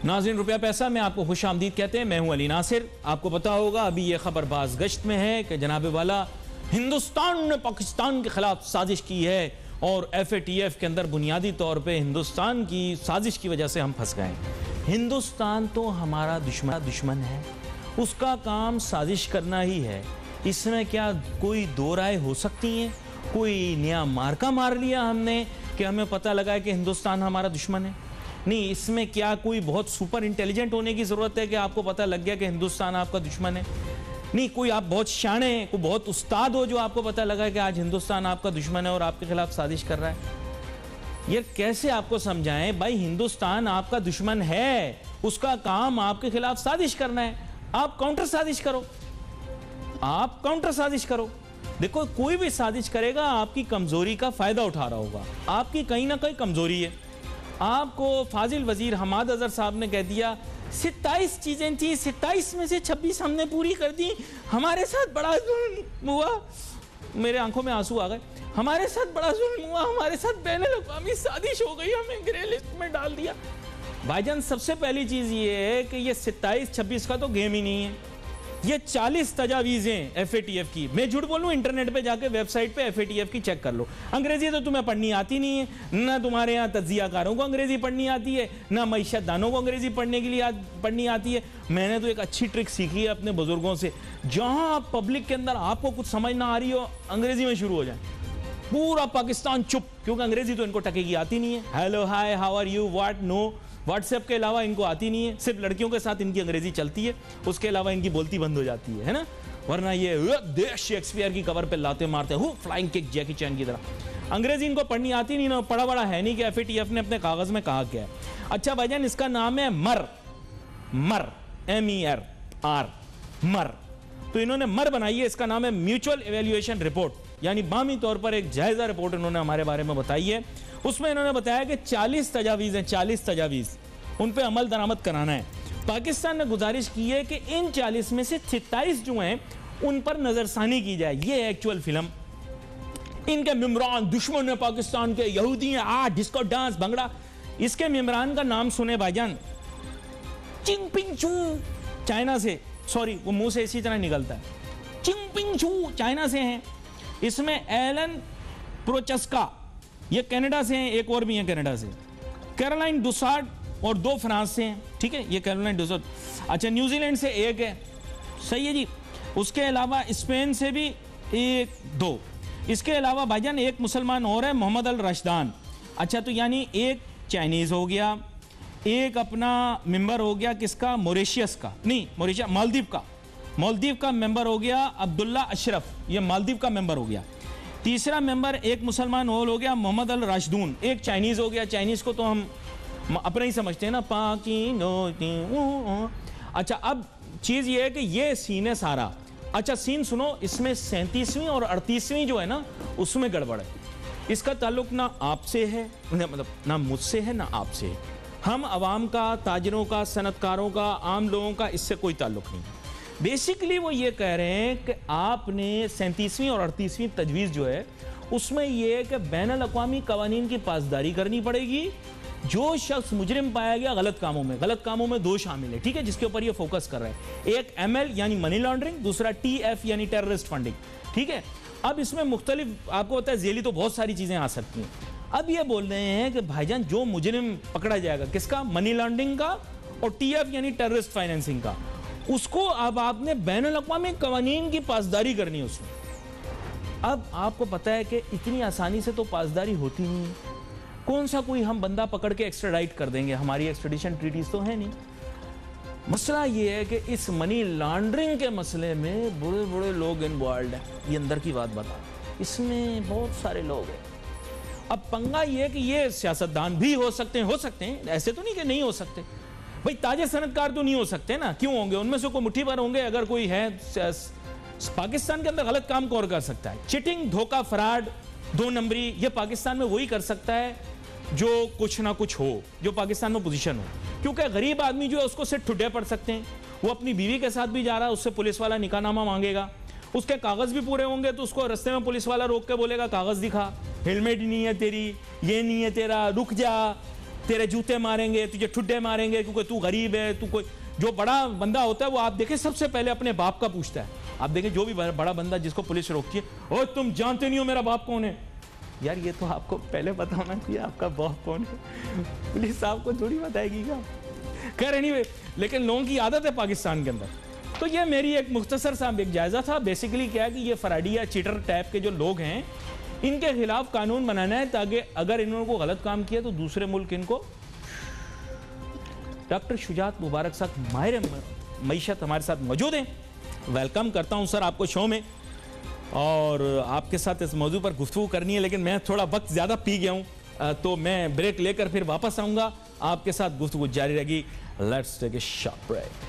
ناظرین روپیہ پیسہ میں آپ کو خوش آمدید کہتے ہیں. میں ہوں علی ناصر. آپ کو پتا ہوگا ابھی یہ خبر باز گشت میں ہے کہ جناب والا ہندوستان نے پاکستان کے خلاف سازش کی ہے اور FATF کے اندر بنیادی طور پہ ہندوستان کی سازش کی وجہ سے ہم پھنس گئے. ہندوستان تو ہمارا دشمن ہے, اس کا کام سازش کرنا ہی ہے. اس میں کیا کوئی دو رائے ہو سکتی ہیں؟ کوئی نیا مارکا مار لیا ہم نے کہ ہمیں پتہ لگا ہے کہ ہندوستان ہمارا دشمن ہے؟ نہیں. اس میں کیا کوئی بہت سپر انٹیلیجنٹ ہونے کی ضرورت ہے کہ آپ کو پتہ لگ گیا کہ ہندوستان آپ کا دشمن ہے؟ نہیں. کوئی آپ بہت شانے ہیں, کوئی بہت استاد ہو جو آپ کو پتہ لگا کہ آج ہندوستان آپ کا دشمن ہے اور آپ کے خلاف سازش کر رہا ہے. یہ کیسے آپ کو سمجھائیں بھائی؟ ہندوستان آپ کا دشمن ہے, اس کا کام آپ کے خلاف سازش کرنا ہے. آپ کاؤنٹر سازش کرو, آپ کاؤنٹر سازش کرو. دیکھو کوئی بھی سازش کرے گا آپ کی کمزوری کا فائدہ اٹھا رہا ہوگا. آپ کی کہیں نہ کہیں کمزوری ہے. آپ کو فاضل وزیر حماد اظہر صاحب نے کہہ دیا 27 چیزیں تھی, 27 میں سے 26 ہم نے پوری کر دی. ہمارے ساتھ بڑا ظلم ہوا. میرے آنکھوں میں آنسو آ گئے. ہمارے ساتھ بڑا ظلم ہوا, ہمارے ساتھ بین الاقوامی سازش ہو گئی, ہمیں گرے لسٹ میں ڈال دیا. بھائی جان سب سے پہلی چیز یہ ہے کہ یہ 27-26 کا تو گیم ہی نہیں ہے. یہ 40 تجاویزیں FATF کی. میں جھوٹ بولوں, انٹرنیٹ پہ جا کے ویب سائٹ پہ FATF کی چیک کر لو. انگریزی تو تمہیں پڑھنی آتی نہیں ہے, نہ تمہارے یہاں تجزیہ کاروں کو انگریزی پڑھنی آتی ہے, نہ معیشت دانوں کو انگریزی پڑھنے کے لیے پڑھنی آتی ہے. میں نے تو ایک اچھی ٹرک سیکھی ہے اپنے بزرگوں سے. جہاں آپ پبلک کے اندر آپ کو کچھ سمجھ نہ آ رہی ہو, انگریزی میں شروع ہو جائیں. پورا پاکستان چپ, کیونکہ انگریزی تو ان کو ٹکے گی آتی نہیں ہے. Hello, hi, how are you, what, no. WhatsApp کے علاوہ ان کو آتی نہیں ہے. صرف لڑکیوں کے ساتھ ان کی انگریزی چلتی ہے, اس کے علاوہ ان کی بولتی بند ہو جاتی ہے نا. ورنہ یہ شیکسپیئر کی کور پہ لاتے مارتے ہیں, فلائنگ کک جیکی چین کی طرح. انگریزی ان کو پڑھنی آتی نہیں نا, پڑھا بڑا ہے نہیں کہ FATF نے اپنے کاغذ میں کہا کیا ہے. اچھا بھائی جان, اس کا نام ہے مر, MER. تو انہوں نے مر بنائی ہے. اس کا نام ہے میوچل ایویلویشن رپورٹ, یعنی باہمی طور پر ایک جائزہ رپورٹ انہوں نے ہمارے بارے میں بتائی ہے. اس میں انہوں نے بتایا کہ 40 تجاویز ہیں, 40 تجاویز, ان پہ عمل درآمد کرانا ہے. پاکستان نے گزارش کی ہے کہ ان 40 میں سے 27 جو ہیں ان پر نظر ثانی کی جائے. یہ ایکچول فلم. ان کے ممبران دشمن ہیں پاکستان کے, یہودی ہیں, ڈسکو ڈانس بھنگڑا. اس کے ممبران کا نام سنے بھائی جان, چنگ پنگ چو, چائنا سے, سوری وہ منہ سے اسی طرح نکلتا ہے, چنگ پنگ چو, چائنا سے ہیں. اس میں ایلن پروچسکا, یہ کینیڈا سے ہیں, ایک اور بھی ہیں کینیڈا سے. کیرولائن ڈوسارڈ اور 2 فرانس سے ہیں. ٹھیک ہے, یہ کیرولائن ڈوسارڈ. اچھا, نیوزی لینڈ سے ایک ہے, صحیح ہے جی. اس کے علاوہ اسپین سے بھی 1-2. اس کے علاوہ بھائی جان ایک مسلمان اور ہے, محمد الرشدان. اچھا, تو یعنی ایک چائنیز ہو گیا, ایک اپنا ممبر ہو گیا کس کا, موریشیس کا, نہیں موریشیا, مالدیو کا ممبر ہو گیا عبداللہ اشرف, یہ مالدیو کا ممبر ہو گیا. تیسرا ممبر ایک مسلمان اور ہو گیا محمد الراشدون. ایک چائنیز ہو گیا. چائنیز کو تو ہم اپنا ہی سمجھتے ہیں نا, اچھا, اب چیز یہ ہے کہ یہ سین ہے سارا. اچھا سین سنو, اس میں 37ویں اور 38ویں جو ہے نا اس میں گڑبڑ ہے. اس کا تعلق نہ آپ سے ہے, مطلب نہ مجھ سے ہے, نہ آپ سے ہے. ہم عوام کا, تاجروں کا, صنعت کاروں کا, عام لوگوں کا اس سے کوئی تعلق نہیں. بیسیکلی وہ یہ کہہ رہے ہیں کہ آپ نے 37ویں اور 38ویں تجویز جو ہے اس میں یہ ہے کہ بین الاقوامی قوانین کی پاسداری کرنی پڑے گی. جو شخص مجرم پایا گیا غلط کاموں میں 2 شامل ہے, ٹھیک ہے, جس کے اوپر یہ فوکس کر رہے ہیں. ایک ML یعنی منی لانڈرنگ, دوسرا TF یعنی ٹیررسٹ فنڈنگ. ٹھیک ہے. اب اس میں مختلف آپ کو پتا ہے ذیلی تو بہت ساری چیزیں آ سکتی ہیں. اب یہ بول رہے ہیں کہ بھائی جان جو مجرم پکڑا جائے گا کس کا, منی لانڈرنگ کا اور TF یعنی ٹیررسٹ فائنینسنگ کا, اس کو اب آپ نے بین الاقوامی قوانین کی پاسداری کرنی ہے اس میں. اب آپ کو پتا ہے کہ اتنی آسانی سے تو پاسداری ہوتی نہیں ہے. کون سا کوئی ہم بندہ پکڑ کے ایکسٹراڈائٹ کر دیں گے, ہماری ایکسٹریڈیشن ٹریٹیز تو ہے نہیں. مسئلہ یہ ہے کہ اس منی لانڈرنگ کے مسئلے میں بڑے بڑے لوگ انوالوڈ ہیں. یہ اندر کی بات بتا, اس میں بہت سارے لوگ ہیں. اب پنگا یہ ہے کہ یہ سیاستدان بھی ہو سکتے ہیں, ایسے تو نہیں کہ نہیں ہو سکتے. بھئی تاجر صنعت کار تو نہیں ہو سکتے نا, کیوں ہوں گے؟ ان میں سے کوئی مٹھی بھر ہوں گے. اگر کوئی ہے پاکستان کے اندر غلط کام کون کر سکتا ہے؟ چیٹنگ, دھوکہ, فراڈ, 2 نمبری, یہ پاکستان میں وہی کر سکتا ہے جو کچھ نہ کچھ ہو, جو پاکستان میں پوزیشن ہو. کیونکہ غریب آدمی جو ہے اس کو صرف ٹھڈے پڑ سکتے ہیں. وہ اپنی بیوی کے ساتھ بھی جا رہا ہے, اس سے پولیس والا نکاح نامہ مانگے گا, اس کے کاغذ بھی پورے ہوں گے تو اس کو رستے میں پولیس والا روک کے بولے گا کاغذ دکھا, ہیلمٹ نہیں ہے تیری, یہ نہیں ہے تیرا, رک جا. تیرے جوتے ماریں گے, تجھے ٹھڈے ماریں گے کیونکہ تو غریب ہے, تو کوئی جو بڑا بندہ ہوتا ہے وہ آپ دیکھیں سب سے پہلے اپنے باپ کا پوچھتا ہے. آپ دیکھیں جو بھی بڑا بندہ جس کو پولیس روکتی ہے, اوہ تم جانتے نہیں ہو میرا باپ کون ہے. یار یہ تو آپ کو پہلے پتا ہونا چاہیے آپ کا باپ کون ہے, پولیس آپ کو تھوڑی بتائے گی کیا. خیر اینی لیکن لوگوں کی عادت ہے پاکستان کے اندر. تو یہ میری ایک مختصر سا ایک جائزہ تھا. بیسیکلی کیا ہے کہ یہ فراڈی یا چیٹر ٹائپ کے جو لوگ ہیں ان کے خلاف قانون بنانا ہے تاکہ اگر انہوں نے غلط کام کیا تو دوسرے ملک ان کو. ڈاکٹر شجاعت مبارک صاحب ماہر معیشت ہمارے ساتھ موجود ہیں. ویلکم کرتا ہوں سر آپ کو شو میں, اور آپ کے ساتھ اس موضوع پر گفتگو کرنی ہے, لیکن میں تھوڑا وقت زیادہ پی گیا ہوں تو میں بریک لے کر پھر واپس آؤں گا. آپ کے ساتھ گفتگو جاری رہے گی. Let's take a short break.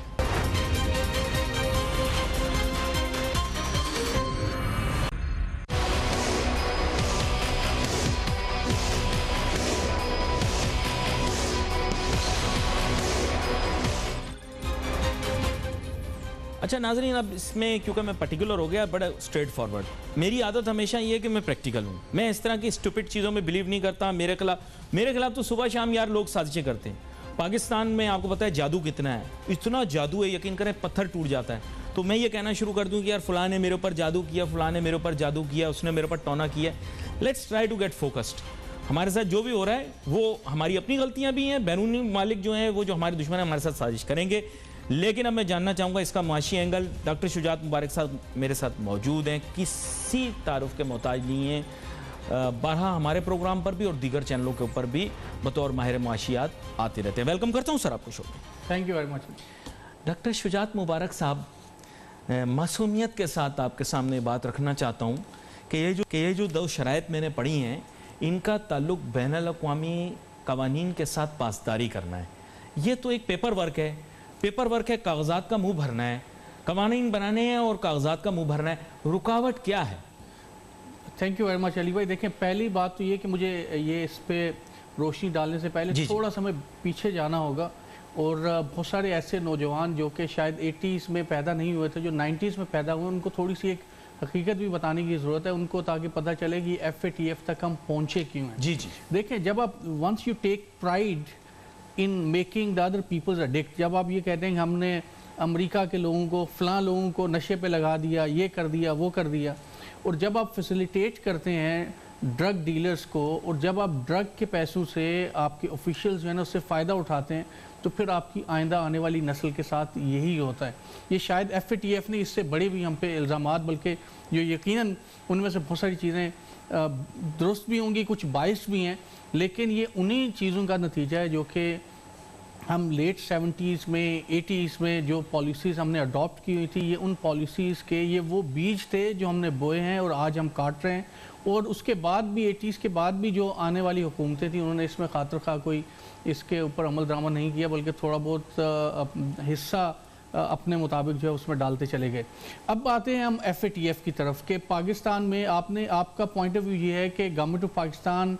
اچھا ناظرین, اب اس میں کیونکہ میں پرٹیکولر ہو گیا, بڑا اسٹریٹ فارورڈ. میری عادت ہمیشہ یہ ہے کہ میں پریکٹیکل ہوں. میں اس طرح کی اسٹوپڈ چیزوں میں بلیو نہیں کرتا. میرے خلاف تو صبح شام یار لوگ سازشیں کرتے ہیں. پاکستان میں آپ کو پتہ ہے جادو کتنا ہے, اتنا جادو ہے یقین کریں پتھر ٹوٹ جاتا ہے. تو میں یہ کہنا شروع کر دوں کہ یار فلاں نے میرے اوپر جادو کیا, فلاں نے میرے اوپر جادو کیا, اس نے میرے اوپر ٹونا کیا. Let's try to get focused. ہمارے ساتھ جو بھی ہو رہا ہے وہ ہماری اپنی غلطیاں بھی ہیں, بیرونی ممالک جو ہیں وہ جو ہمارے دشمن ہیں ہمارے ساتھ سازش کریں گے. لیکن اب میں جاننا چاہوں گا اس کا معاشی اینگل. ڈاکٹر شجاعت مبارک صاحب میرے ساتھ موجود ہیں, کسی تعارف کے محتاج نہیں ہیں. بارہا ہمارے پروگرام پر بھی اور دیگر چینلوں کے اوپر بھی بطور ماہر معاشیات آتے رہتے ہیں. ویلکم کرتا ہوں سر آپ کو شو میں. Thank you very much. Doctor Shujaat Mubarak sahab, معصومیت کے ساتھ آپ کے سامنے بات رکھنا چاہتا ہوں کہ یہ جو دو شرائط میں نے پڑھی ہیں ان کا تعلق بین الاقوامی قوانین کے ساتھ پاسداری کرنا ہے. یہ تو ایک پیپر ورک ہے. پیپر ورک ہے, کاغذات کا منہ بھرنا ہے, قوانین بنانے ہیں اور کاغذات کا منہ بھرنا ہے. رکاوٹ کیا ہے؟ تھینک یو ویری مچ علی بھائی. دیکھیں پہلی بات تو یہ کہ مجھے یہ اس پہ روشنی ڈالنے سے پہلے تھوڑا سا میں پیچھے جانا ہوگا, اور بہت سارے ایسے نوجوان جو کہ شاید 80s میں پیدا نہیں ہوئے تھے, جو 90s میں پیدا ہوئے, ان کو تھوڑی سی ایک حقیقت بھی بتانے کی ضرورت ہے ان کو, تاکہ پتہ چلے کہ FATF تک ہم پہنچے کیوں ہیں. جی دیکھیں جب آپ once you take pride in making the other peoples addict, جب آپ یہ کہتے ہیں کہ ہم نے امریکہ کے لوگوں کو فلاں لوگوں کو نشے پہ لگا دیا, یہ کر دیا وہ کر دیا, اور جب آپ فیسیلیٹیٹ کرتے ہیں ڈرگ ڈیلرز کو, اور جب آپ ڈرگ کے پیسوں سے آپ کے آفیشلز جو ہیں نا اس سے فائدہ اٹھاتے ہیں, تو پھر آپ کی آئندہ آنے والی نسل کے ساتھ یہی ہوتا ہے. یہ شاید FATF نے اس سے بڑے بھی ہم پہ الزامات, بلکہ جو یقیناً ان میں سے بہت ساری چیزیں درست بھی ہوں گی, کچھ باعث بھی ہیں, لیکن یہ انہی چیزوں کا نتیجہ ہے جو کہ ہم لیٹ 70s میں 80s میں جو پالیسیز ہم نے اڈاپٹ کی ہوئی تھی, یہ ان پالیسیز کے یہ وہ بیج تھے جو ہم نے بوئے ہیں اور آج ہم کاٹ رہے ہیں. اور اس کے بعد بھی 80s کے بعد بھی جو آنے والی حکومتیں تھیں انہوں نے اس میں خاطر خواہ کوئی اس کے اوپر عمل درآمد نہیں کیا, بلکہ تھوڑا بہت حصہ اپنے مطابق جو ہے اس میں ڈالتے چلے گئے. اب آتے ہیں ہم FATF کی طرف کہ پاکستان میں آپ کا پوائنٹ آف ویو یہ ہے کہ گورنمنٹ آف پاکستان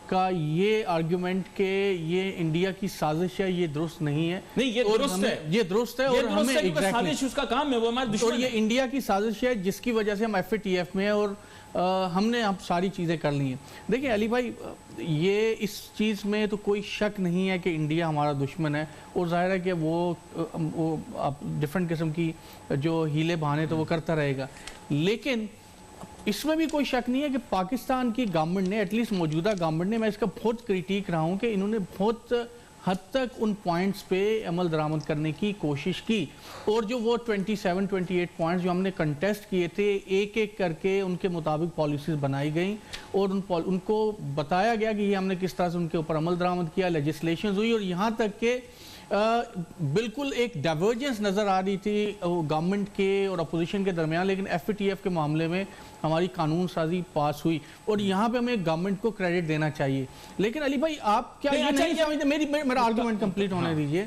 کا یہ آرگیومنٹ کہ یہ انڈیا کی سازش ہے, یہ درست نہیں ہے. نہیں, یہ درست ہے, یہ درست ہے, اور ہمیں سازش اس کا کام ہے, وہ ہمارے دشمن ہے. اور یہ انڈیا کی سازش ہے جس کی وجہ سے ہم FATF میں ہیں, اور ہم نے اب ساری چیزیں کر لی ہیں. دیکھیں علی بھائی, یہ اس چیز میں تو کوئی شک نہیں ہے کہ انڈیا ہمارا دشمن ہے, اور ظاہر ہے کہ وہ ڈیفرنٹ قسم کی جو ہیلے بہانے تو وہ کرتا رہے گا. لیکن اس میں بھی کوئی شک نہیں ہے کہ پاکستان کی گورنمنٹ نے, ایٹ لیسٹ موجودہ گورنمنٹ نے, میں اس کا بہت کریٹیک رہا ہوں کہ انہوں نے بہت حد تک ان پوائنٹس پہ عمل درآمد کرنے کی کوشش کی, اور جو وہ 27-28 پوائنٹس جو ہم نے کنٹیسٹ کیے تھے, ایک ایک کر کے ان کے مطابق پالیسیز بنائی گئیں, اور ان کو بتایا گیا کہ یہ ہم نے کس طرح سے ان کے اوپر عمل درآمد کیا, لیجسلیشنز ہوئی, اور یہاں تک کہ بالکل ایک ڈائیورجنس نظر آ رہی تھی گورنمنٹ کے اور اپوزیشن کے درمیان, لیکن FATF کے معاملے میں ہماری قانون سازی پاس ہوئی, اور یہاں پہ ہمیں گورنمنٹ کو کریڈٹ دینا چاہیے. لیکن علی بھائی آپ کیا یہ نہیں سمجھتے, میرا آرگومنٹ کمپلیٹ ہونے دیجئے,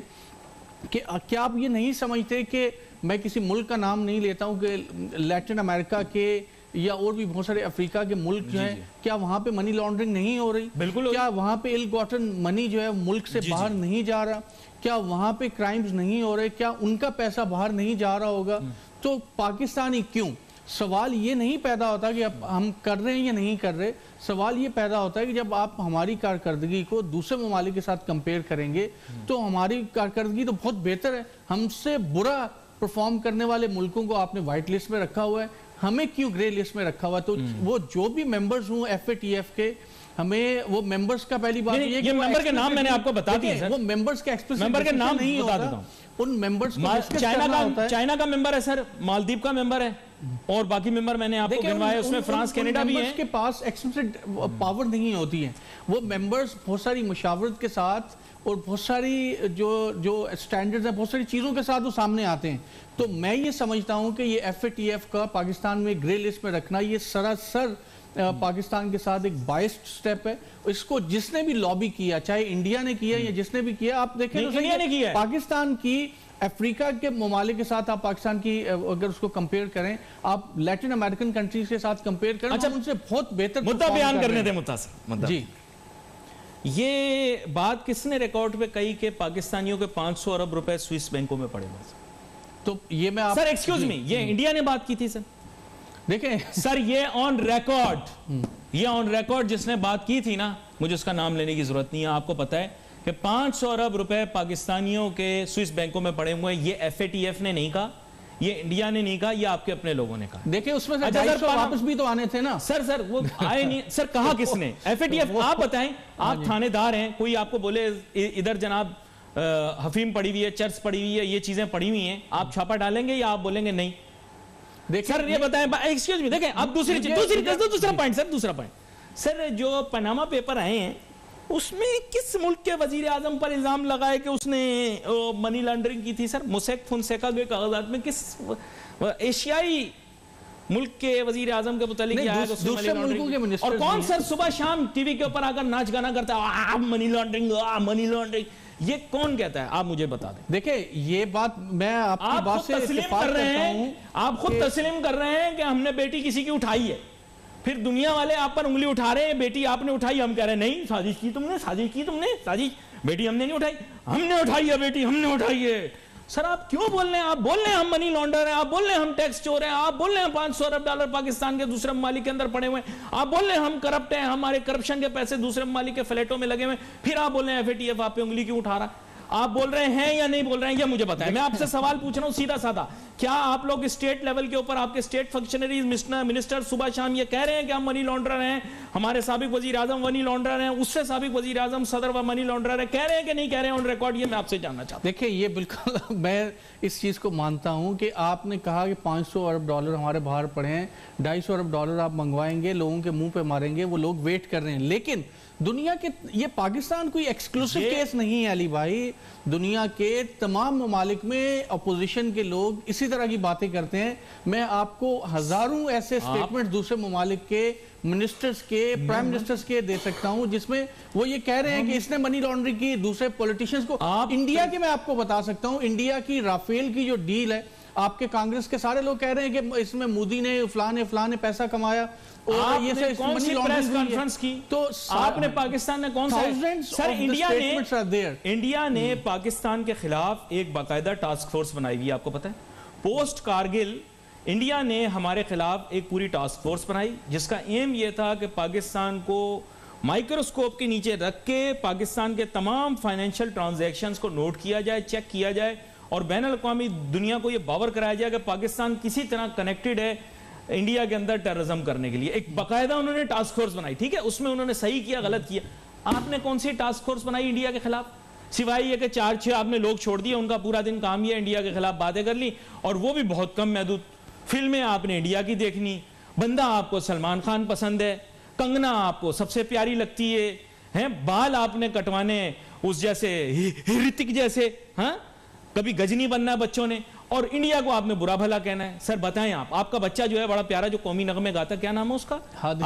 کہ کیا آپ یہ نہیں سمجھتے کہ میں کسی ملک کا نام نہیں لیتا ہوں کہ لیٹن امریکہ کے یا اور بھی بہت سارے افریقہ کے ملک جو ہیں, کیا وہاں پہ منی لانڈرنگ نہیں ہو رہی؟ بالکل. کیا وہاں پہ ill gotten منی جو ہے ملک سے باہر نہیں جا رہا؟ کیا وہاں پہ کرائمز نہیں ہو رہے؟ کیا ان کا پیسہ باہر نہیں جا رہا ہوگا؟ تو پاکستانی کیوں؟ سوال یہ نہیں پیدا ہوتا کہ اب ہم کر رہے ہیں یا نہیں کر رہے، سوال یہ پیدا ہوتا ہے کہ جب آپ ہماری کارکردگی کو دوسرے ممالک کے ساتھ کمپیئر کریں گے تو ہماری کارکردگی تو بہت بہتر ہے. ہم سے برا پرفارم کرنے والے ملکوں کو آپ نے وائٹ لسٹ میں رکھا ہوا ہے، ہمیں کیوں گرے لسٹ میں رکھا ہوا ہے؟ تو وہ جو بھی ممبرز ہوں ایف اے ٹی ایف کے، ہمیں وہ ممبرز کا پہلی بات یہ کہ ممبر کے نام میں نے آپ کو بتا دیے سر، وہ ممبرز کا ممبر کے نام نہیں بتا ہوتا، دیتا ہوں. ان ممبرز کو ڈسکس کرنا ہوتا ہے. چائنا کا ممبر ہے سر، مالدیپ کا ممبر ہے، اور باقی ممبر میں نے آپ کو گنوائے، اس میں فرانس کینیڈا بھی ہیں. ان کے پاس ایکسپلسٹ پاور نہیں ہوتی ہے، وہ ممبرز بہت ساری مشاورت کے ساتھ اور بہت ساری جو سٹینڈرڈز ہیں، بہت ساری چیزوں کے ساتھ وہ سامنے آتے ہیں. تو میں یہ سمجھتا ہوں کہ یہ ایف اے ٹی ایف کا پاکستان میں گرے لسٹ میں رکھنا یہ سراسر پاکستان کے ساتھ ایک بائسڈ سٹیپ ہے. اس کو جس نے بھی لابی کیا، چاہے انڈیا نے کیا یا جس نے بھی کیا، آپ دیکھیں پاکستان کی افریقہ کے ممالک کے ساتھ آپ پاکستان کی اگر اس کو کمپیئر کریں، آپ لیٹن امریکن کنٹریز کے ساتھ کمپیئر کریں، ہم ان سے بہت بہتر مدعا بیان کرنے دیں. مدعا جی، یہ بات کس نے ریکارڈ پہ کہی کہ پاکستانیوں کے 500 ارب روپے سوئس بینکوں میں پڑے ہوئے؟ تو یہ میں آپ سر ایکسکیوز می، یہ انڈیا نے بات کی تھی سر. دیکھیں سر یہ آن ریکارڈ جس نے بات کی تھی نا، مجھے اس کا نام لینے کی ضرورت نہیں ہے، آپ کو پتا ہے کہ 500 ارب روپے پاکستانیوں کے سوئس بینکوں میں پڑے ہوئے ہیں. یہ ایف اے ٹی ایف نے نہیں کہا، یہ انڈیا نے نہیں کہا، یہ آپ کے اپنے لوگوں نے کہا. دیکھیں اس میں سے 250 واپس بھی تو آنے تھے نا سر وہ آئے نہیں سر. کہا کس نے؟ F A T F. آپ بتائیں، آپ تھانے دار ہیں، کوئی آپ کو بولے ادھر جناب حفیم پڑی ہوئی ہے، چرچ پڑی ہوئی ہے، یہ چیزیں پڑی ہوئی ہیں، آپ چھاپا ڈالیں گے یا آپ بولیں گے نہیں؟ سر یہ بتائیں، ایکسکیوز می، دیکھیں اب دوسرا پوائنٹ سر، جو پاناما پیپر آئے ہیں اس میں کس ملک کے وزیر اعظم پر الزام لگائے کہ اس نے منی لانڈرنگ کی تھی؟ سر موسیک فونسیکا کے کاغذات میں کس ایشیائی ملک کے وزیر اعظم کے متعلق کیا ہے؟ دوسرے ملکوں کے منسٹر، اور کون سر صبح شام ٹی وی کے اوپر آ کر ناچ گانا کرتا ہے منی لانڈرنگ منی لانڈرنگ؟ یہ کون کہتا ہے؟ آپ مجھے بتا دیں. دیکھیں یہ بات میں آپ کی بات سے تسلیم کر رہے ہیں، آپ خود تسلیم کر رہے ہیں کہ ہم نے بیٹی کسی کی اٹھائی ہے، پھر دنیا والے آپ پر انگلی اٹھا رہے ہیں بیٹی آپ نے اٹھائی، ہم کہہ رہے ہیں نہیں، سازش کی تم نے، بیٹی ہم نے نہیں اٹھائی، ہم نے اٹھائی ہے بیٹی، ہم نے اٹھائی ہے. سر آپ کیوں بول رہے ہیں؟ آپ بول رہے ہیں ہم منی لانڈر ہیں، آپ بول رہے ہیں ہم ٹیکس چور ہیں، آپ بول رہے ہیں 500 ارب ڈالر پاکستان کے دوسرے ممالک کے اندر پڑے ہوئے ہیں، آپ بول رہے ہیں ہم کرپٹ ہیں، ہمارے کرپشن کے پیسے دوسرے ممالک کے فلیٹوں میں لگے ہوئے ہیں، پھر آپ بول رہے ہیں ایف اے ٹی ایف آپ پہ انگلی کیوں اٹھا رہا ہے؟ آپ بول رہے ہیں یا نہیں بول رہے ہیں یہ مجھے بتائیں. میں آپ سے سوال پوچھ رہا ہوں سیدھا سادہ، کیا آپ لوگ اسٹیٹ لیول کے اوپر آپ کے اسٹیٹ فنکشنریز منسٹر صبح شام یہ کہہ رہے ہیں کہ ہم منی لانڈرر ہیں، ہمارے سابق وزیر اعظم منی لانڈرر ہیں، اس سے سابق وزیر اعظم صدر و منی لانڈرر ہیں، کہہ رہے ہیں کہ نہیں کہہ رہے ہیں آن ریکارڈ؟ یہ میں آپ سے جاننا چاہتا ہوں. دیکھیں یہ بالکل میں اس چیز کو مانتا ہوں کہ آپ نے کہا کہ 500 ارب ڈالر ہمارے باہر پڑے ہیں، 250 ارب ڈالر آپ منگوائیں گے، لوگوں کے منہ پہ ماریں گے، وہ لوگ ویٹ کر رہے ہیں. لیکن دنیا کے یہ پاکستان کوئی ایکسکلوسیو کیس نہیں ہے علی بھائی، دنیا کے تمام ممالک میں اپوزیشن کے لوگ اسی طرح کی باتیں کرتے ہیں. میں آپ کو ہزاروں ایسے سٹیٹمنٹ دوسرے ممالک کے منسٹرز کے، پرائم منسٹرز کے دے سکتا ہوں جس میں وہ یہ کہہ رہے ہیں کہ اس نے منی لانڈرنگ کی. دوسرے پولیٹیشنز کو انڈیا کے میں آپ کو بتا سکتا ہوں، انڈیا کی رافیل کی جو ڈیل ہے، آپ کے کانگریس کے سارے لوگ کہہ رہے ہیں کہ اس میں مودی نے فلاں نے پیسہ کمایا. آپ نے کون سی پریس کانفرنس کی؟ تو آپ نے پاکستان نے کون سا؟ سر انڈیا نے پاکستان کے خلاف ایک باقاعدہ ٹاسک فورس بنائی ہوئی ہے، آپ کو پتہ ہے؟ پوسٹ کارگل انڈیا نے ہمارے خلاف ایک پوری ٹاسک فورس بنائی جس کا ایم یہ تھا کہ پاکستان کو مائکروسکوپ کے نیچے رکھ کے پاکستان کے تمام فائنینشل ٹرانزیکشنز کو نوٹ کیا جائے، چیک کیا جائے، اور بین الاقوامی دنیا کو یہ باور کرایا جائے کہ پاکستان کسی طرح کنیکٹڈ ہے انڈیا کے اندر ٹیررزم کرنے کے لیے. ایک باقاعدہ انہوں نے ٹاسک فورس بنائی، ٹھیک ہے؟ اس میں انہوں نے صحیح کیا، غلط کیا. آپ نے کون سی ٹاسک فورس بنائی انڈیا کے خلاف؟ سوائے یہ کہ 4-6 آپ نے لوگ چھوڑ دیے، ان کا پورا دن کام یہ انڈیا کے خلاف باتیں کر لی، اور وہ بھی بہت کم محدود. فلمیں آپ نے انڈیا کی دیکھنی، بندہ آپ کو سلمان خان پسند ہے، کنگنا آپ کو سب سے پیاری لگتی ہے، بال آپ نے کٹوانے اس جیسے ہرتک جیسے، ہاں کبھی گجنی بننا ہے بچوں نے، اور انڈیا کو آپ نے برا بھلا کہنا ہے. سر بتائیں آپ کا بچہ جو ہے بڑا پیارا جو قومی نغمے گاتا ہے، کیا نام ہے اس کا؟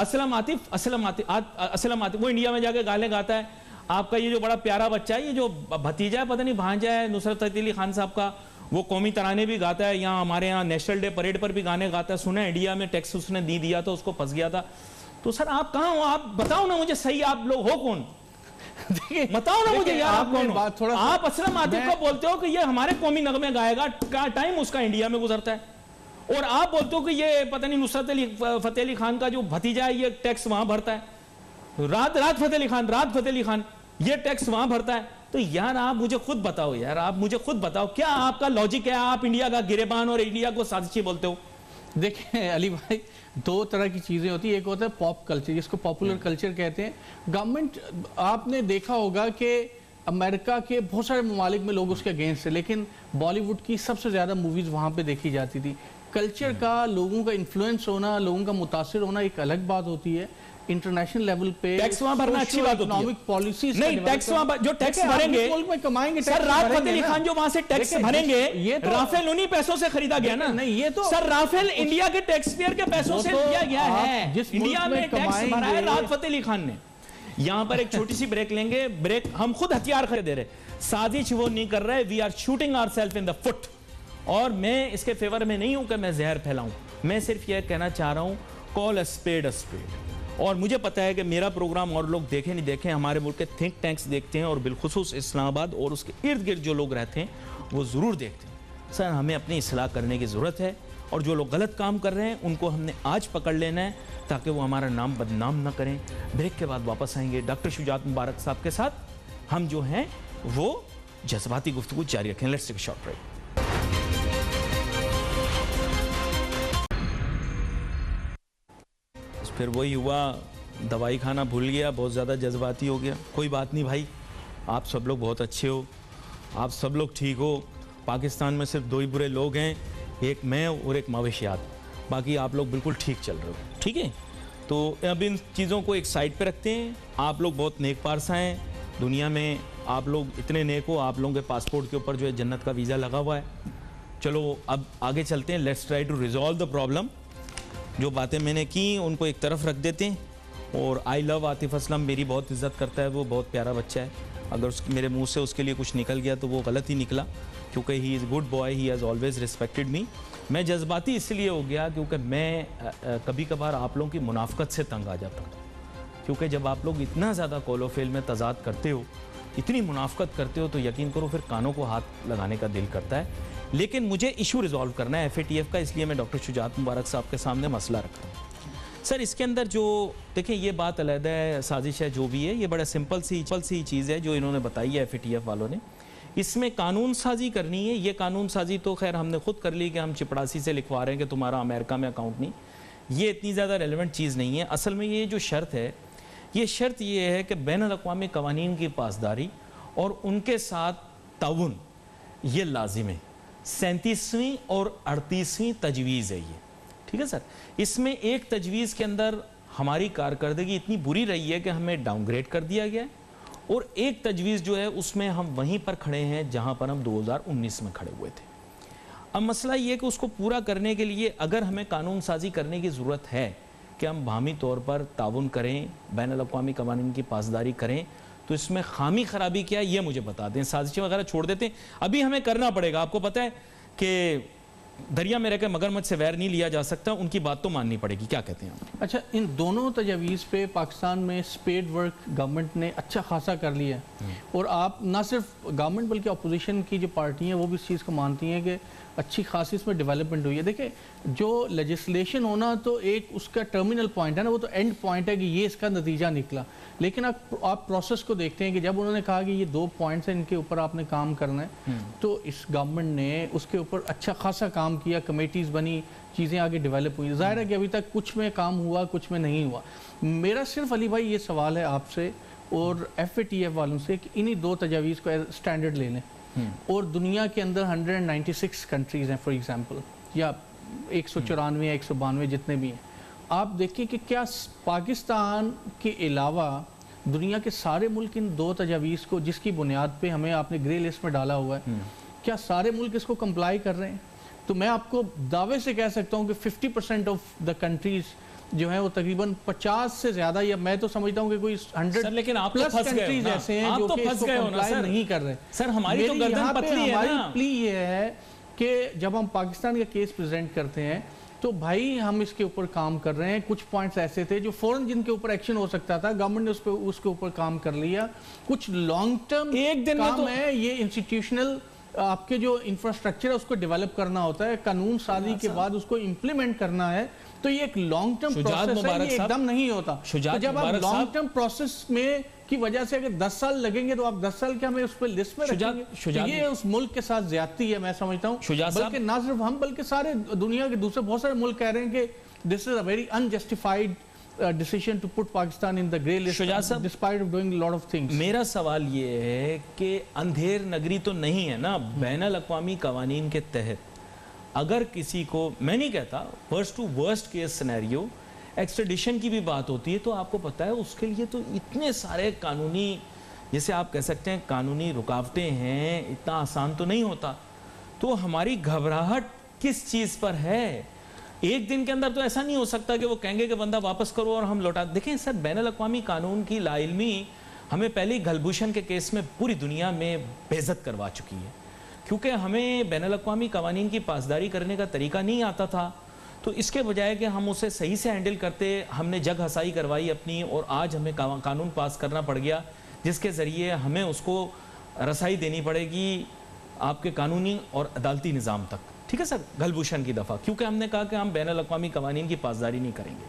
اسلم عاطف. وہ انڈیا میں جا کے گانے گاتا ہے. آپ کا یہ جو بڑا پیارا بچہ ہے، یہ جو بھتیجا ہے، پتہ نہیں بھانجا ہے نصرت فتح علی خان صاحب کا، وہ قومی ترانے بھی گاتا ہے، یہاں ہمارے یہاں نیشنل ڈے پریڈ پر بھی گانے گاتا ہے. سنا انڈیا میں ٹیکس اس نے دیا تھا، اس کو پھنس گیا تھا. تو سر آپ کہاں ہو؟ آپ بتاؤ نا مجھے صحیح، آپ لوگ ہو کون؟ بتاؤ نا مجھے یار، آپ کون ہو؟ آپ اسلم عاطف کو بولتے ہو کہ یہ ہمارے قومی نغمے گائے گا، ٹائم اس کا انڈیا میں گزرتا ہے، اور آپ بولتے ہو کہ یہ پتہ نہیں نصرت علی فتح علی خان کا جو بھتیجا ہے یہ ٹیکس وہاں بھرتا ہے، رات فتح علی خان یہ ٹیکس وہاں بھرتا ہے. تو یار آپ مجھے خود بتاؤ، کیا آپ کا لاجک ہے؟ آپ انڈیا کا گریبان اور انڈیا کو سازشی بولتے ہو. دیکھیں علی بھائی، دو طرح کی چیزیں ہوتی ہیں. ایک ہوتا ہے پاپ کلچر، جس کو پاپولر کلچر کہتے ہیں. گورنمنٹ، آپ نے دیکھا ہوگا کہ امریکہ کے بہت سارے ممالک میں لوگ اس کے اگینسٹ ہیں، لیکن بالی ووڈ کی سب سے زیادہ موویز وہاں پہ دیکھی جاتی تھی. کلچر کا، لوگوں کا انفلوئنس ہونا، لوگوں کا متاثر ہونا ایک الگ بات ہوتی ہے. انٹرنیشنل لیول پہ ٹیکس وہاں بھرنا اچھی بات ہوتی ہے. اکنامک پالیسیز نہیں، ٹیکس وہاں جو ٹیکس بھریں گے ملک میں کمائیں گے. سر رات فتح علی خان جو وہاں سے ٹیکس بھریں گے، رافیل انہی پیسوں سے خریدا گیا نا. نہیں، یہ تو سر رافیل انڈیا کے ٹیکس پیئر کے پیسوں سے لیا گیا ہے. انڈیا میں ٹیکس بھرا ہے رات فتح علی خان نے. یہاں پر ایک چھوٹی سی بریک لیں گے. بریک ہم خود ہتھیار خرید دے رہے، سازش وہ نہیں کر رہے. We are shooting our self in the foot. اور میں اس کے فیور میں نہیں ہوں کہ میں زہر پھیلاؤں. میں صرف یہ کہنا چاہ رہا ہوں، کال اے اسپیڈ اے اسپیڈ. اور مجھے پتا ہے کہ میرا پروگرام اور لوگ دیکھیں نہیں دیکھیں، ہمارے ملک کے تھنک ٹینکس دیکھتے ہیں، اور بالخصوص اسلام آباد اور اس کے ارد گرد جو لوگ رہتے ہیں وہ ضرور دیکھتے ہیں. سر ہمیں اپنی اصلاح کرنے کی ضرورت ہے، اور جو لوگ غلط کام کر رہے ہیں ان کو ہم نے آج پکڑ لینا ہے تاکہ وہ ہمارا نام بدنام نہ کریں. بریک کے بعد واپس آئیں گے ڈاکٹر شجاعت مبارک صاحب کے ساتھ. ہم جو ہیں وہ جذباتی گفتگو جاری رکھیں. Let's take a short break. پھر وہی ہوا، دوائی کھانا بھول گیا، بہت زیادہ جذباتی ہو گیا. کوئی بات نہیں بھائی، آپ سب لوگ بہت اچھے ہو، آپ سب لوگ ٹھیک ہو. پاکستان میں صرف دو ہی برے لوگ ہیں، ایک میں اور ایک مویشیات. باقی آپ لوگ بالکل ٹھیک چل رہے ہو. ٹھیک ہے، تو اب ان چیزوں کو ایک سائڈ پہ رکھتے ہیں. آپ لوگ بہت نیک پارسا ہیں دنیا میں. آپ لوگ اتنے نیک ہو، آپ لوگوں کے پاسپورٹ کے اوپر جو ہے جنت کا ویزا لگا ہوا ہے. چلو اب آگے چلتے ہیں. Let's try to resolve the problem. جو باتیں میں نے کی ان کو ایک طرف رکھ دیتے ہیں. اور آئی لو عاطف اسلم، میری بہت عزت کرتا ہے، وہ بہت پیارا بچہ ہے. اگر میرے منہ سے اس کے لیے کچھ نکل گیا تو وہ غلط ہی نکلا، کیونکہ he is good boy, he has always respected me. میں جذباتی اس لیے ہو گیا کیونکہ میں کبھی کبھار آپ لوگوں کی منافقت سے تنگ آ جاتا ہوں. کیونکہ جب آپ لوگ اتنا زیادہ قول و فعل میں تضاد کرتے ہو، اتنی منافقت کرتے ہو، تو یقین کرو پھر کانوں کو ہاتھ لگانے کا دل کرتا ہے. لیکن مجھے ایشو ریزالو کرنا ہے FATF کا، اس لیے میں ڈاکٹر شجاعت مبارک صاحب کے سامنے مسئلہ رکھا ہوں. سر اس کے اندر جو دیکھیں، یہ بات علیحدہ ہے، سازش ہے جو بھی ہے، یہ بڑا سمپل سی چیز ہے جو انہوں نے بتائی ہے FATF والوں نے. اس میں قانون سازی کرنی ہے. یہ قانون سازی تو خیر ہم نے خود کر لی کہ ہم چپڑاسی سے لکھوا رہے ہیں کہ تمہارا امریکہ میں اکاؤنٹ نہیں. یہ اتنی زیادہ ریلیونٹ چیز نہیں ہے. اصل میں یہ جو شرط ہے، یہ شرط یہ ہے کہ بین الاقوامی قوانین کی پاسداری اور ان کے ساتھ تعاون یہ لازم ہے. 37ویں اور 38ویں تجویز ہے یہ. ٹھیک ہے سر. اس میں ایک تجویز کے اندر ہماری کارکردگی اتنی بری رہی ہے کہ ہمیں ڈاؤن گریڈ کر دیا گیا ہے، اور ایک تجویز جو ہے اس میں ہم وہیں پر کھڑے ہیں جہاں پر ہم 2019 میں کھڑے ہوئے تھے. اب مسئلہ یہ ہے کہ اس کو پورا کرنے کے لیے اگر ہمیں قانون سازی کرنے کی ضرورت ہے کہ ہم باہمی طور پر تعاون کریں، بین الاقوامی قوانین کی پاسداری کریں، تو اس میں خامی خرابی کیا ہے یہ مجھے بتا دیں. سازشیں وغیرہ چھوڑ دیتے ہیں، ابھی ہمیں کرنا پڑے گا. آپ کو پتہ ہے کہ دریا میں رہ کے مگرمچھ سے ویر نہیں لیا جا سکتا، ان کی بات تو ماننی پڑے گی. کیا کہتے ہیں آپ؟ اچھا، ان دونوں تجاویز پہ پاکستان میں اسپیڈ ورک گورنمنٹ نے اچھا خاصا کر لیا ہے. اور آپ نہ صرف گورنمنٹ بلکہ اپوزیشن کی جو پارٹی ہیں وہ بھی اس چیز کو مانتی ہیں کہ اچھی خاصی اس میں ڈیولپمنٹ ہوئی ہے. دیکھیں، جو لیجسلیشن ہونا تو ایک اس کا ٹرمینل پوائنٹ ہے نا، وہ تو اینڈ پوائنٹ ہے کہ یہ اس کا نتیجہ نکلا. لیکن آپ پروسیس کو دیکھتے ہیں کہ جب انہوں نے کہا کہ یہ 2 پوائنٹس ہیں، ان کے اوپر آپ نے کام کرنا ہے، تو اس گورنمنٹ نے اس کے اوپر اچھا خاصا کام کیا. کمیٹیز بنی، چیزیں آگے ڈیولپ ہوئی. ظاہر ہے کہ ابھی تک کچھ میں کام ہوا، کچھ میں نہیں ہوا. میرا صرف علی بھائی یہ سوال ہے آپ سے اور FATF والوں سے کہ انہی 2 تجاویز کو اسٹینڈرڈ لے لیں. اور دنیا کے اندر 196 کنٹریز ہیں فار ایگزامپل، یا 194 یا 192 جتنے بھی ہیں. آپ دیکھیں کہ کیا پاکستان کے علاوہ دنیا کے سارے ملک ان 2 تجاویز کو، جس کی بنیاد پہ ہمیں آپ نے گرے لسٹ میں ڈالا ہوا ہے، کیا سارے ملک اس کو کمپلائی کر رہے ہیں؟ تو میں آپ کو دعوے سے کہہ سکتا ہوں کہ 50% آف دا کنٹریز جو ہیں وہ تقریباً 50 سے زیادہ، یا میں تو سمجھتا ہوں کہ کوئی 100 پلس کنٹریز ایسے ہیں جو کہ اس کو کمپلائی نہیں کر رہے. سر ہماری تو گردن پتلی ہے نا. ہماری پلی یہ ہے کہ جب ہم پاکستان کا کیس پریزنٹ کرتے ہیں تو بھائی ہم اس کے اوپر کام کر رہے ہیں. کچھ پوائنٹس ایسے تھے جو فوراً جن کے اوپر ایکشن ہو سکتا تھا، گورنمنٹ نے اس کے اوپر کام کر لیا. کچھ لانگ ٹرم کام ہے، یہ انسٹیٹیوشنل آپ کے جو انفراسٹرکچر ہے اس کو ڈیولپ کرنا ہوتا ہے, قانون سازی کے بعد اس کو امپلیمنٹ کرنا ہے, تو یہ ایک لانگ ٹرم پروسیس ہے, یہ ایک دم نہیں ہوتا. تو جب آپ لانگ ٹرم پروسیس میں کی وجہ سے اگر 10 سال لگیں گے تو آپ 10 سال کے ہمیں اس پہ لسٹ میں رکھیں گے, یہ اس ملک کے ساتھ زیادتی ہے میں سمجھتا ہوں. بلکہ نہ صرف ہم بلکہ سارے دنیا کے دوسرے بہت سارے ملک کہہ رہے ہیں کہ this is a very unjustified decision to put Pakistan in the grey list despite of doing a lot of things. میرا سوال یہ ہے کہ اندھیر نگری تو نہیں ہے نا, بین الاقوامی قوانین کے تحت اگر کسی کو, میں نہیں کہتا worst to worst case scenario, extradition کی بھی بات ہوتی ہے, تو آپ کو پتہ ہے اس کے لیے تو اتنے سارے قانونی, جیسے آپ کہہ سکتے ہیں قانونی رکاوٹیں ہیں, اتنا آسان تو نہیں ہوتا. تو ہماری گھبراہٹ کس چیز پر ہے؟ ایک دن کے اندر تو ایسا نہیں ہو سکتا کہ وہ کہیں گے کہ بندہ واپس کرو اور ہم لوٹا. دیکھیں سر, بین الاقوامی قانون کی لا علمی ہمیں پہلے گلبھوشن کے کیس میں پوری دنیا میں بے عزت کروا چکی ہے, کیونکہ ہمیں بین الاقوامی قوانین کی پاسداری کرنے کا طریقہ نہیں آتا تھا. تو اس کے بجائے کہ ہم اسے صحیح سے ہینڈل کرتے, ہم نے جگ ہسائی کروائی اپنی, اور آج ہمیں قانون پاس کرنا پڑ گیا جس کے ذریعے ہمیں اس کو رسائی دینی پڑے گی آپ کے قانونی اور عدالتی نظام تک. ٹھیک ہے سر, گلبھوشن کی دفعہ, کیونکہ ہم نے کہا کہ ہم بین الاقوامی قوانین کی پاسداری نہیں کریں گے.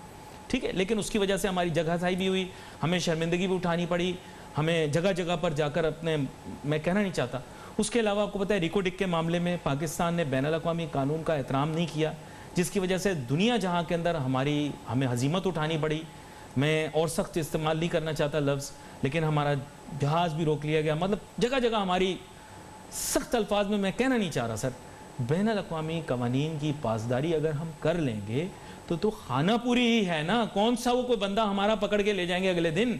ٹھیک ہے, لیکن اس کی وجہ سے ہماری جگہ ہسائی بھی ہوئی, ہمیں شرمندگی بھی اٹھانی پڑی, ہمیں جگہ جگہ پر جا کر اپنے, میں کہنا نہیں چاہتا. اس کے علاوہ آپ کو پتہ ہے ریکو ڈک کے معاملے میں پاکستان نے بین الاقوامی قانون کا احترام نہیں کیا, جس کی وجہ سے دنیا جہاں کے اندر ہمیں ہزیمت اٹھانی پڑی. میں اور سخت استعمال نہیں کرنا چاہتا لفظ, لیکن ہمارا جہاز بھی روک لیا گیا. مطلب جگہ جگہ ہماری, سخت الفاظ میں کہنا نہیں چاہ رہا سر, بین الاقوامی قوانین کی پاسداری اگر ہم کر لیں گے تو خانہ پوری ہی ہے نا. کون سا وہ کوئی بندہ ہمارا پکڑ کے لے جائیں گے اگلے دن؟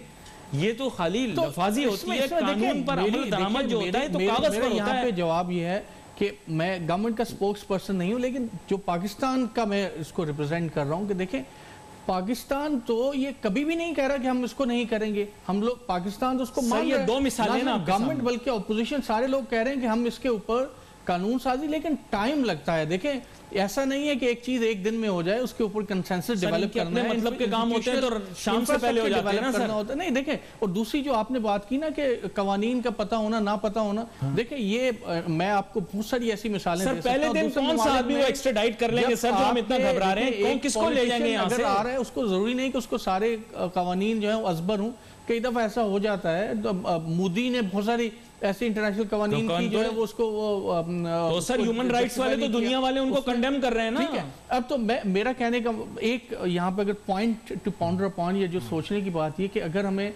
یہ تو خالی لفاظی ہوتی ہے, قانون پر عمل درآمد جو ہوتا ہے تو کاغذ پر ہوتا ہے. یہاں پہ جواب یہ ہے کہ میں گورنمنٹ کا سپوکس پرسن نہیں ہوں, لیکن جو پاکستان کا میں اس کو ریپرزینٹ کر رہا ہوں کہ دیکھیں پاکستان تو یہ کبھی بھی نہیں کہہ رہا کہ ہم اس کو نہیں کریں گے. ہم لوگ پاکستان تو اس کو مان رہے ہیں, دو مثالیں نا گورنمنٹ بلکہ اپوزیشن سارے لوگ کہہ رہے ہیں کہ ہم اس کے اوپر قانون سازی, لیکن ٹائم لگتا ہے. دیکھیں ایسا نہیں ہے کہ ایک چیز ایک دن میں ہو جائے, اس کے اوپر کنسنسس ڈیولپ کرنا ہے, مطلب کے کام ہوتے ہیں تو شام سے پہلے ہو جاتے ہیں نا سر. نہیں دیکھیں, اور دوسری جو آپ نے بات کی نا کہ قوانین کا پتہ ہونا نہ پتہ ہونا, دیکھیں یہ میں آپ کو بہت ساری ایسی مثالیں دے سکتا ہوں. سر پہلے دن کون سا آدمی وہ ایکسٹریڈائٹ کر لیں گے سر, جو ہم اتنا گھبرا رہے ہیں, کس کو لے جائیں گے یہاں سے؟ اگر آ رہا ہے اس کو ضروری نہیں کہ اس کو سارے قوانین جو ہیں ازبر ہوں. کئی دفعہ ایسا ہو جاتا ہے, مودی نے بہت ساری ایسے انٹرنیشنل قوانین کی جو ہے وہ اس کو تو سر ہیومن رائٹس والے تو دنیا والے ان کو کنڈیم کر رہے ہیں نا. ٹھیک ہے, اب تو میرا کہنے کا ایک یہاں پہ اگر پوائنٹ ٹو پونڈر اپون, یہ جو سوچنے کی بات یہ کہ اگر ہمیں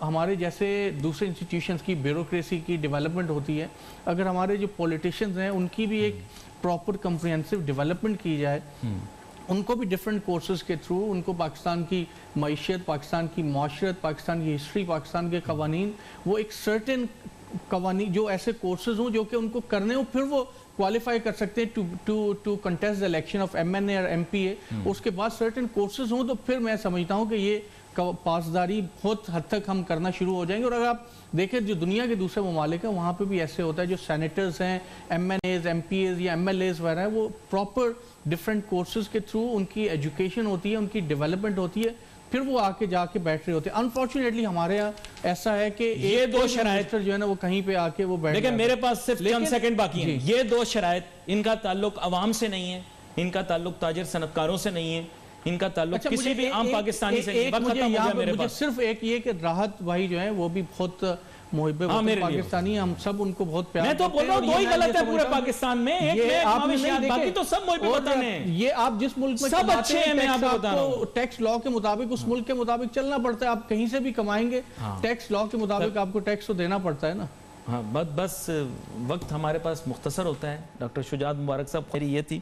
ہمارے جیسے دوسرے انسٹیٹیوشنز کی بیوروکریسی کی ڈیولپمنٹ ہوتی ہے, اگر ہمارے جو پولیٹیشنز ہیں ان کی بھی ایک پراپر کمپریہنسو ڈیولپمنٹ کی جائے, ان کو بھی ڈیفرنٹ کورسز کے تھرو ان کو پاکستان کی معیشت, پاکستان کی معاشرت, پاکستان کی ہسٹری, پاکستان کے قوانین, وہ ایک سرٹن قوانین جو ایسے کورسز ہوں جو کہ ان کو کرنے ہوں, پھر وہ کوالیفائی کر سکتے ہیں to contest election of M N A اور ایم پی اے. اس کے بعد سرٹن کورسز ہوں تو پھر میں سمجھتا ہوں کہ یہ پاسداری بہت حد تک ہم کرنا شروع ہو جائیں گے. اور اگر آپ دیکھیں جو دنیا کے دوسرے ممالک ہیں وہاں پہ بھی ایسے ہوتا ہے, جو سینیٹرز ہیں, MNAs, MPAs یا ایم ایل ایز وغیرہ ہیں, وہ پراپر ڈفرینٹ کورسز کے تھرو ان کی ایجوکیشن ہوتی ہے, ان کی ڈیولپمنٹ ہوتی ہے, پھر وہ آ کے جا کے بیٹھ رہے ہوتے ہیں. انفارچونیٹلی ہمارے یہاں ایسا ہے کہ یہ دو شرائط جو ہے نا وہ کہیں پہ آ کے وہ بیٹھ. لیکن میرے پاس صرف چند سیکنڈ باقی ہیں. یہ دو شرائط, ان کا تعلق عوام سے نہیں ہے, ان کا تعلق تاجر صنعتکاروں سے نہیں ہے, ان کا تعلق کسی بھی عام پاکستانی سے نہیں. وقت ختم ہو گیا میرے پاس. صرف ایک یہ کہ راحت بھائی جو ہیں وہ بھی بہت محب پاکستانی, ہم سب ان کو بہت پیار. میں تو بول رہا ہوں دو ہی غلط ہے پورے پاکستان میں, باقی تو سب محب وطن ہیں. یہ آپ جس ملک میں سب اچھے ہیں, میں آپ کو بتا رہا ہوں, ٹیکس لا کے مطابق اس ملک کے مطابق چلنا پڑتا ہے. آپ کہیں سے بھی کمائیں گے, ٹیکس لا کے مطابق آپ کو ٹیکس تو دینا پڑتا ہے نا. ہاں بس وقت ہمارے پاس مختصر ہوتا ہے. ڈاکٹر شجاعت مبارک صاحب, یہ تھی